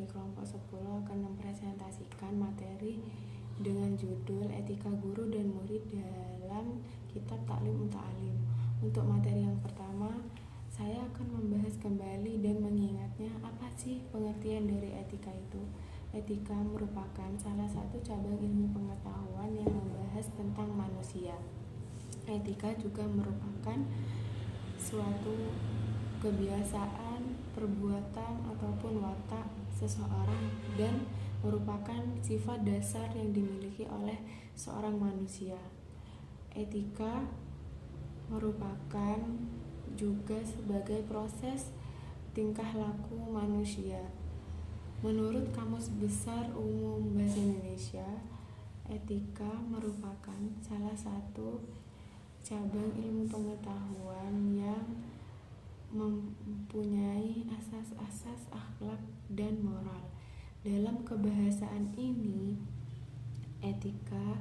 dari kelompok 10 akan mempresentasikan materi dengan judul Etika Guru dan Murid dalam Kitab Ta'lim Muta'alim. Untuk materi yang pertama, saya akan membahas kembali dan mengingatnya apa sih pengertian dari etika itu. Etika merupakan salah satu cabang ilmu pengetahuan yang membahas tentang manusia. Etika juga merupakan suatu kebiasaan, perbuatan, ataupun watak seseorang dan merupakan sifat dasar yang dimiliki oleh seorang manusia. Etika merupakan juga sebagai proses tingkah laku manusia. Menurut Kamus Besar Umum Bahasa Indonesia, etika merupakan salah satu cabang ilmu pengetahuan yang mempunyai asas-asas akhlak dan moral. Dalam kebahasaan ini, etika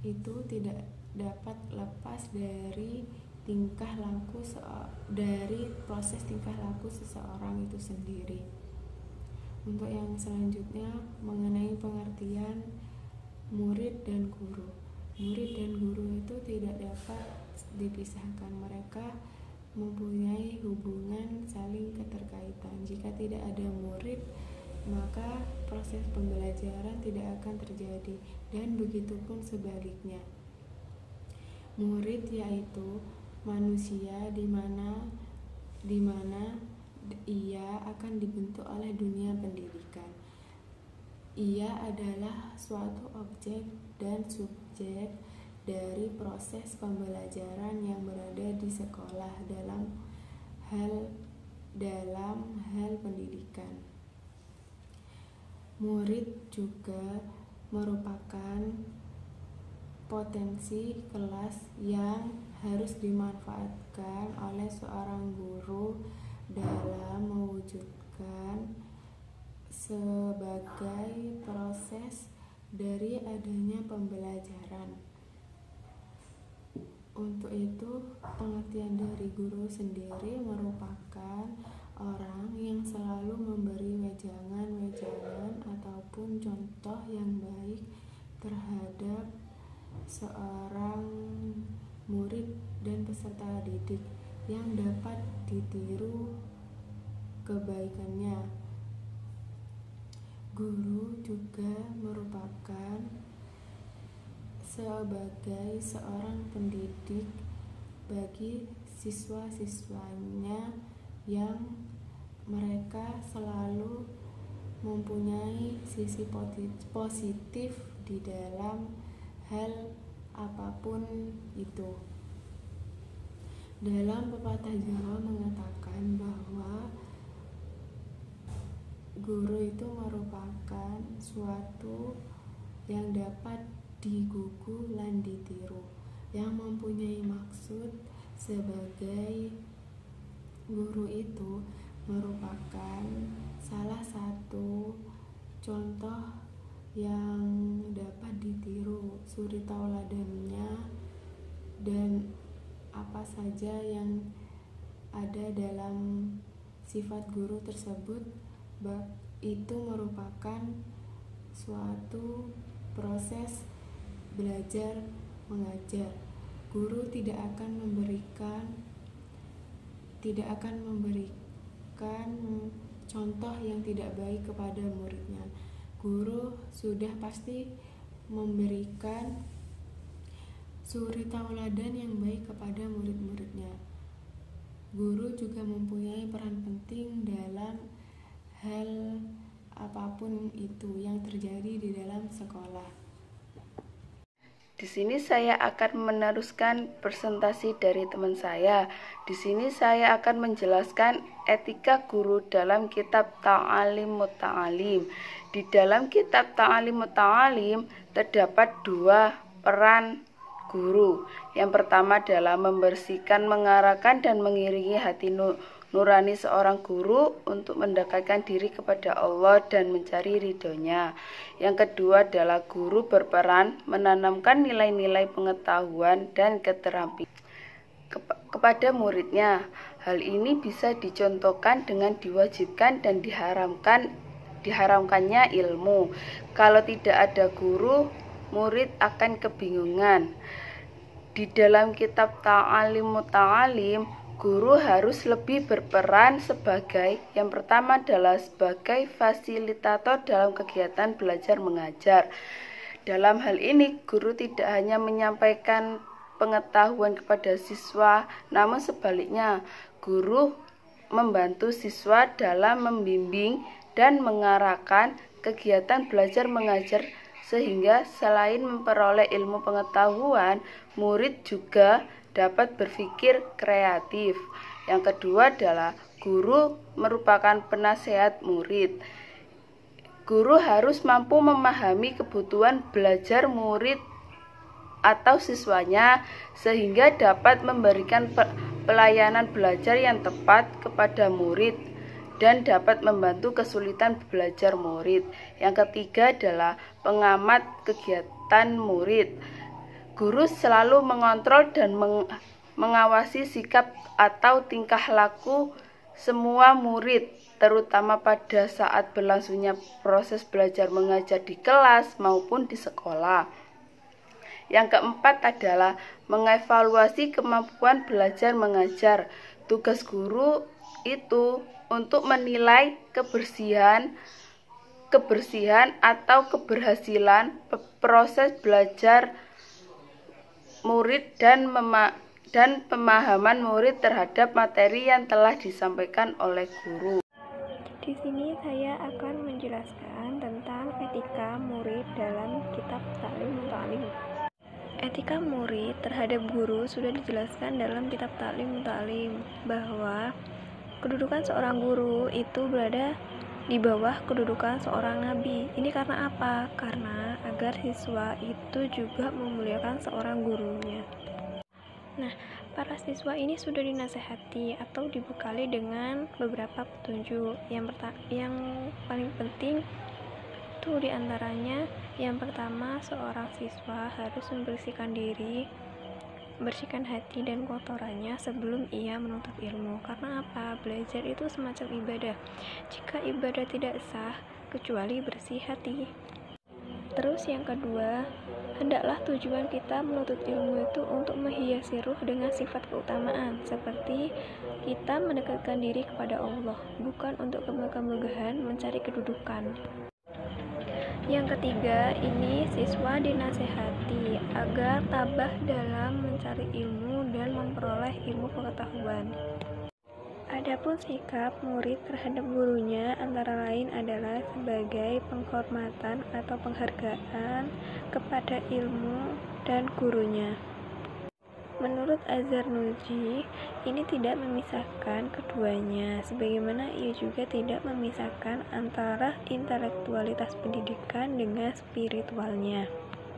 itu tidak dapat lepas dari proses tingkah laku seseorang itu sendiri. Untuk yang selanjutnya mengenai pengertian murid dan guru. Murid dan guru itu tidak dapat dipisahkan. Mereka mempunyai hubungan saling keterkaitan. Jika tidak ada murid, maka proses pembelajaran tidak akan terjadi, dan begitupun sebaliknya. Murid yaitu manusia di mana ia akan dibentuk oleh dunia pendidikan. Ia adalah suatu objek dan subjek dari proses pembelajaran yang berada di sekolah dalam hal pendidikan. Murid juga merupakan potensi kelas yang harus dimanfaatkan oleh seorang guru dalam mewujudkan sebagai proses dari adanya pembelajaran. Untuk itu, pengertian dari guru sendiri merupakan orang yang selalu memberi wejangan ataupun contoh yang baik terhadap seorang murid dan peserta didik yang dapat ditiru kebaikannya. Guru juga merupakan sebagai seorang pendidik bagi siswa-siswanya yang mereka selalu mempunyai sisi positif di dalam hal apapun itu. Dalam pepatah Jawa mengatakan bahwa guru itu merupakan suatu yang dapat digugu lan ditiru, yang mempunyai maksud sebagai guru itu merupakan salah satu contoh yang dapat ditiru, suri tauladannya dan apa saja yang ada dalam sifat guru tersebut, itu merupakan suatu proses belajar mengajar. Guru tidak akan memberikan contoh yang tidak baik kepada muridnya. Guru sudah pasti memberikan suri tauladan yang baik kepada murid-muridnya. Guru juga mempunyai peran penting dalam hal apapun itu yang terjadi di dalam sekolah. Di sini saya akan meneruskan presentasi dari teman saya. Di sini saya akan menjelaskan etika guru dalam kitab Ta'lim Muta'alim. Di dalam kitab Ta'lim Muta'alim terdapat dua peran guru. Yang pertama adalah membersihkan, mengarahkan, dan mengiringi hati nurani seorang guru untuk mendekatkan diri kepada Allah dan mencari ridhonya. Yang kedua adalah guru berperan menanamkan nilai-nilai pengetahuan dan keterampilan kepada muridnya. Hal ini bisa dicontohkan dengan diwajibkan dan diharamkannya ilmu. Kalau tidak ada guru, murid akan kebingungan. Di dalam kitab Ta'alim Muta'alim, guru harus lebih berperan sebagai yang pertama adalah sebagai fasilitator dalam kegiatan belajar mengajar. Dalam hal ini, guru tidak hanya menyampaikan pengetahuan kepada siswa, namun sebaliknya, guru membantu siswa dalam membimbing dan mengarahkan kegiatan belajar mengajar, sehingga selain memperoleh ilmu pengetahuan, murid juga dapat berpikir kreatif. Yang kedua adalah guru merupakan penasehat murid. Guru harus mampu memahami kebutuhan belajar murid atau siswanya, sehingga dapat memberikan pelayanan belajar yang tepat kepada murid dan dapat membantu kesulitan belajar murid. Yang ketiga adalah pengamat kegiatan murid. Guru selalu mengontrol dan mengawasi sikap atau tingkah laku semua murid, terutama pada saat berlangsungnya proses belajar mengajar di kelas maupun di sekolah. Yang keempat adalah mengevaluasi kemampuan belajar mengajar. Tugas guru itu untuk menilai kebersihan atau keberhasilan proses belajar murid dan pemahaman murid terhadap materi yang telah disampaikan oleh guru. Di sini saya akan menjelaskan tentang etika murid dalam kitab Ta'lim Muta'alim. Etika murid terhadap guru sudah dijelaskan dalam kitab Ta'lim Muta'alim bahwa kedudukan seorang guru itu berada di bawah kedudukan seorang nabi. Ini karena apa? Karena agar siswa itu juga memuliakan seorang gurunya. Nah, para siswa ini sudah dinasehati atau dibekali dengan beberapa petunjuk. Yang paling penting itu diantaranya, yang pertama, seorang siswa harus membersihkan diri, bersihkan hati dan kotorannya sebelum ia menuntut ilmu. Karena apa? Belajar itu semacam ibadah. Jika ibadah tidak sah kecuali bersih hati. Terus yang kedua, hendaklah tujuan kita menuntut ilmu itu untuk menghiasi ruh dengan sifat keutamaan, seperti kita mendekatkan diri kepada Allah, bukan untuk kemegah-megahan mencari kedudukan. Yang ketiga, ini siswa dinasehati agar tabah dalam mencari ilmu dan memperoleh ilmu pengetahuan. Adapun sikap murid terhadap gurunya antara lain adalah sebagai penghormatan atau penghargaan kepada ilmu dan gurunya. Menurut Az-Zarnuji, ini tidak memisahkan keduanya, sebagaimana ia juga tidak memisahkan antara intelektualitas pendidikan dengan spiritualnya.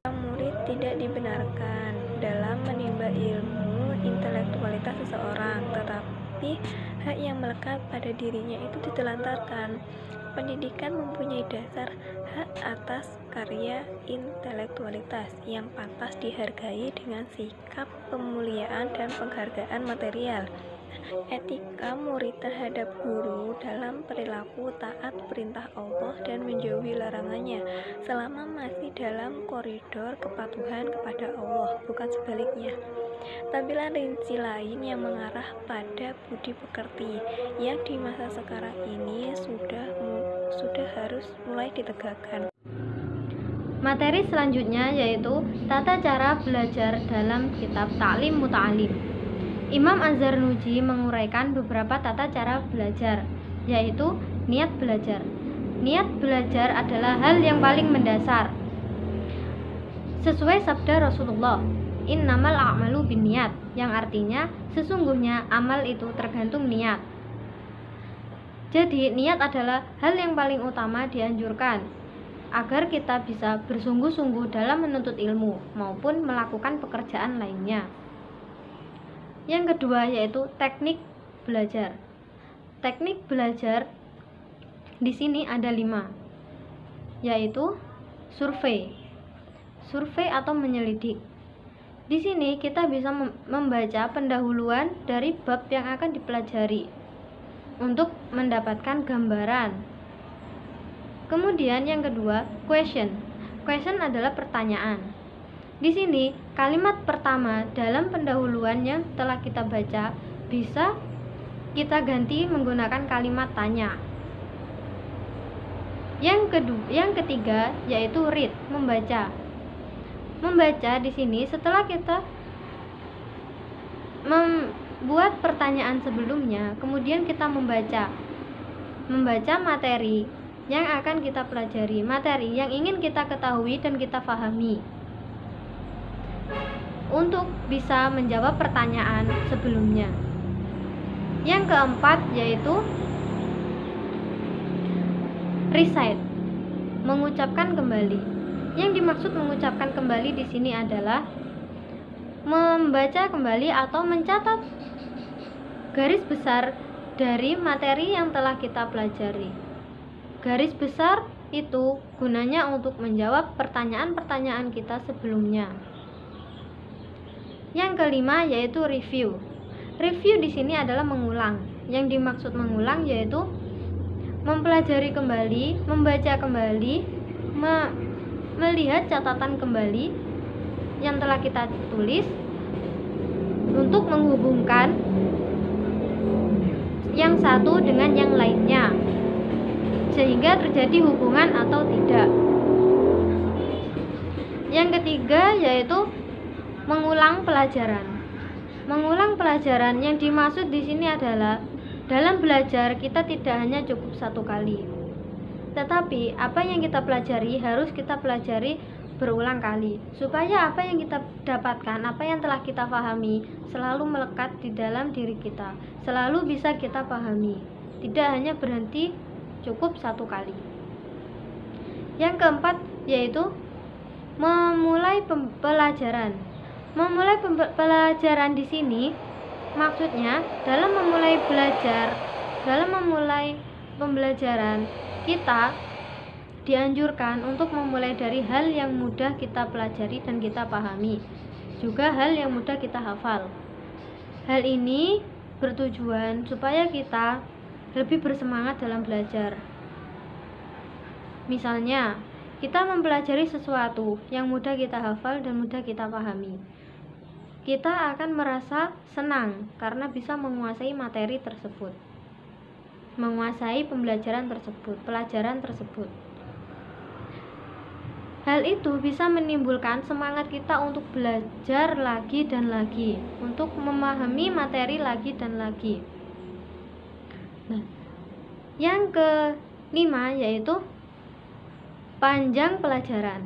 Murid tidak dibenarkan dalam menimba ilmu intelektualitas seseorang, tetapi hak yang melekat pada dirinya itu ditelantarkan. Pendidikan mempunyai dasar hak atas karya intelektualitas yang pantas dihargai dengan sikap pemuliaan dan penghargaan material. Etika murid terhadap guru dalam perilaku taat perintah Allah dan menjauhi larangannya selama masih dalam koridor kepatuhan kepada Allah, bukan sebaliknya. Tampilan rinci lain yang mengarah pada budi pekerti yang di masa sekarang ini sudah harus mulai ditegakkan. Materi selanjutnya yaitu tata cara belajar dalam kitab Ta'lim Muta'alim. Imam Az-Zarnuji menguraikan beberapa tata cara belajar, yaitu niat belajar. Niat belajar adalah hal yang paling mendasar. Sesuai sabda Rasulullah, innamal a'malu binniyat, yang artinya sesungguhnya amal itu tergantung niat. Jadi niat adalah hal yang paling utama dianjurkan agar kita bisa bersungguh-sungguh dalam menuntut ilmu maupun melakukan pekerjaan lainnya. Yang kedua yaitu teknik belajar. Teknik belajar di sini ada 5, yaitu survei atau menyelidik. Di sini kita bisa membaca pendahuluan dari bab yang akan dipelajari untuk mendapatkan gambaran Kemudian yang kedua, question. Question adalah pertanyaan. Di sini kalimat pertama dalam pendahuluan yang telah kita baca bisa kita ganti menggunakan kalimat tanya. Yang ketiga yaitu read, membaca. Membaca di sini setelah kita membuat pertanyaan sebelumnya, kemudian kita membaca materi yang akan kita pelajari, materi yang ingin kita ketahui dan kita pahami, untuk bisa menjawab pertanyaan sebelumnya. Yang keempat yaitu recite, mengucapkan kembali. Yang dimaksud mengucapkan kembali di sini adalah membaca kembali atau mencatat garis besar dari materi yang telah kita pelajari. Garis besar itu gunanya untuk menjawab pertanyaan-pertanyaan kita sebelumnya. Yang kelima yaitu review. Review di sini adalah mengulang. Yang dimaksud mengulang yaitu mempelajari kembali, membaca kembali, melihat catatan kembali yang telah kita tulis untuk menghubungkan yang satu dengan yang lainnya, sehingga terjadi hubungan atau tidak. Yang ketiga yaitu mengulang pelajaran. Mengulang pelajaran yang dimaksud di sini adalah dalam belajar kita tidak hanya cukup satu kali, tetapi apa yang kita pelajari harus kita pelajari berulang kali, supaya apa yang kita dapatkan, apa yang telah kita pahami selalu melekat di dalam diri kita, selalu bisa kita pahami, tidak hanya berhenti cukup satu kali. Yang keempat yaitu memulai pelajaran. Memulai pelajaran di sini maksudnya dalam memulai belajar, dalam memulai pembelajaran kita dianjurkan untuk memulai dari hal yang mudah kita pelajari dan kita pahami, juga hal yang mudah kita hafal. Hal ini bertujuan supaya kita lebih bersemangat dalam belajar. Misalnya, kita mempelajari sesuatu yang mudah kita hafal dan mudah kita pahami, kita akan merasa senang karena bisa menguasai materi tersebut, menguasai pembelajaran tersebut, pelajaran tersebut. Hal itu bisa menimbulkan semangat kita untuk belajar lagi dan lagi, untuk memahami materi lagi dan lagi. Nah, yang kelima yaitu panjang pelajaran.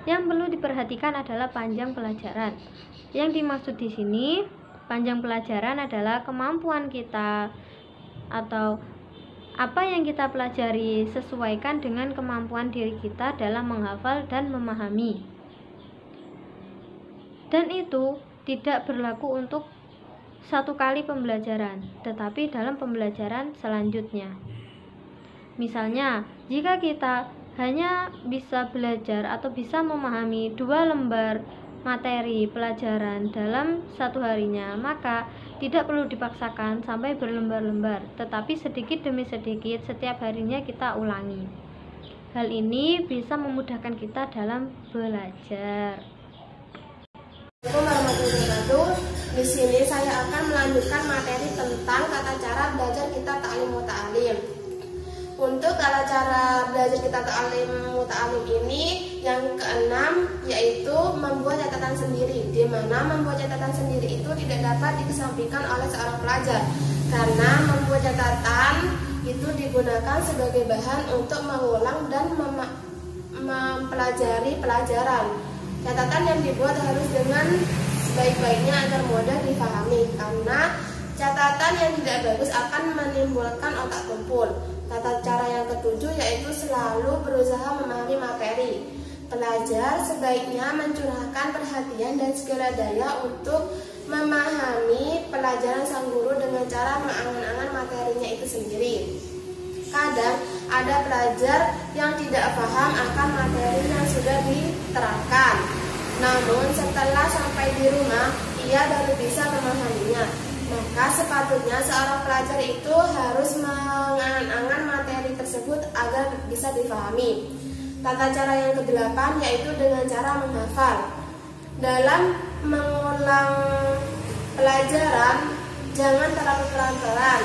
Yang perlu diperhatikan adalah panjang pelajaran. Yang dimaksud di sini panjang pelajaran adalah kemampuan kita atau apa yang kita pelajari sesuaikan dengan kemampuan diri kita dalam menghafal dan memahami. Dan itu tidak berlaku untuk satu kali pembelajaran, tetapi dalam pembelajaran selanjutnya. Misalnya, jika kita hanya bisa belajar atau bisa memahami 2 lembar materi pelajaran dalam satu harinya, maka tidak perlu dipaksakan sampai berlembar-lembar, tetapi sedikit demi sedikit setiap harinya kita ulangi. Hal ini bisa memudahkan kita dalam belajar. Assalamualaikum warahmatullahi wabarakatuh. Di sini saya akan melanjutkan materi tentang tata cara belajar kitab Ta'lim Muta'alim. Untuk cara belajar kitab Ta'lim Muta'alim ini yang keenam yaitu membuat catatan sendiri, di mana membuat catatan sendiri itu tidak dapat dikesampingkan oleh seorang pelajar, karena membuat catatan itu digunakan sebagai bahan untuk mengulang dan mempelajari pelajaran. Catatan yang dibuat harus dengan sebaik-baiknya agar mudah dipahami, karena catatan yang tidak bagus akan menimbulkan otak tumpul. Tata cara yang ketujuh yaitu selalu berusaha memahami materi. Pelajar sebaiknya mencurahkan perhatian dan segala daya untuk memahami pelajaran sang guru dengan cara mengangan-angan materinya itu sendiri. Kadang ada pelajar yang tidak paham akan materi yang sudah diterangkan, namun setelah sampai di rumah ia baru bisa memahaminya. Maka sepatutnya seorang pelajar itu harus mengangan-angan materi tersebut tersebut agar bisa difahami. Tata cara yang ke-8 yaitu dengan cara menghafal. Dalam mengulang pelajaran, jangan terlalu pelan-pelan.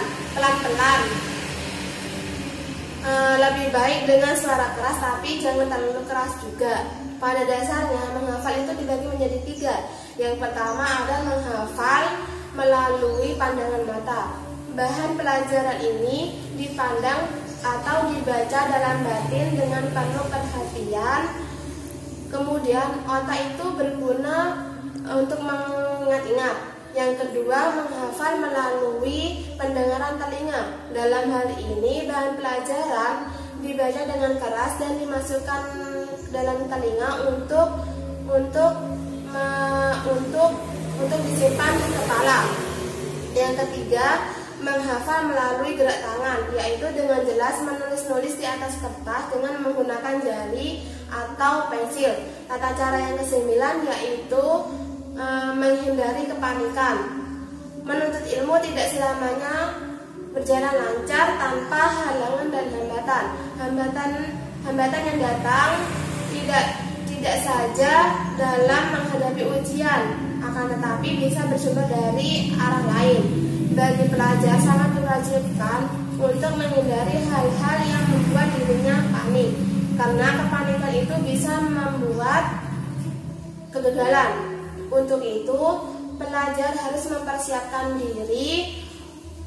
Lebih baik dengan suara keras, tapi jangan terlalu keras juga. Pada dasarnya, menghafal itu dibagi menjadi 3. Yang pertama ada menghafal melalui pandangan mata. Bahan pelajaran ini dipandang atau dibaca dalam batin dengan penuh perhatian. Kemudian otak itu berguna untuk mengingat-ingat. Yang kedua, menghafal melalui pendengaran telinga. Dalam hal ini, bahan pelajaran dibaca dengan keras dan dimasukkan dalam telinga untuk disimpan di kepala. Yang ketiga, menghafal melalui gerak tangan, yaitu dengan jelas menulis-nulis di atas kertas dengan menggunakan jari atau pensil. Tata cara yang ke-9 yaitu menghindari kepanikan. Menuntut ilmu tidak selamanya berjalan lancar tanpa halangan dan hambatan. Hambatan yang datang tidak saja dalam menghadapi ujian, akan tetapi bisa bersumber dari arah lain. Bagi pelajar sangat diwajibkan untuk menghindari hal-hal yang membuat dirinya panik, karena kepanikan itu bisa membuat kegagalan. Untuk itu, pelajar harus mempersiapkan diri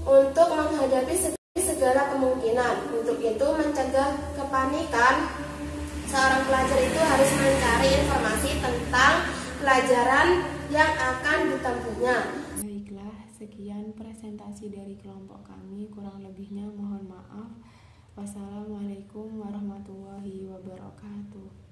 untuk menghadapi segala kemungkinan. Untuk itu, mencegah kepanikan, seorang pelajar itu harus mencari informasi tentang pelajaran yang akan ditempuhnya. Baiklah, sekian presentasi dari kelompok kami. Kurang lebihnya mohon maaf. Wassalamualaikum warahmatullahi wabarakatuh.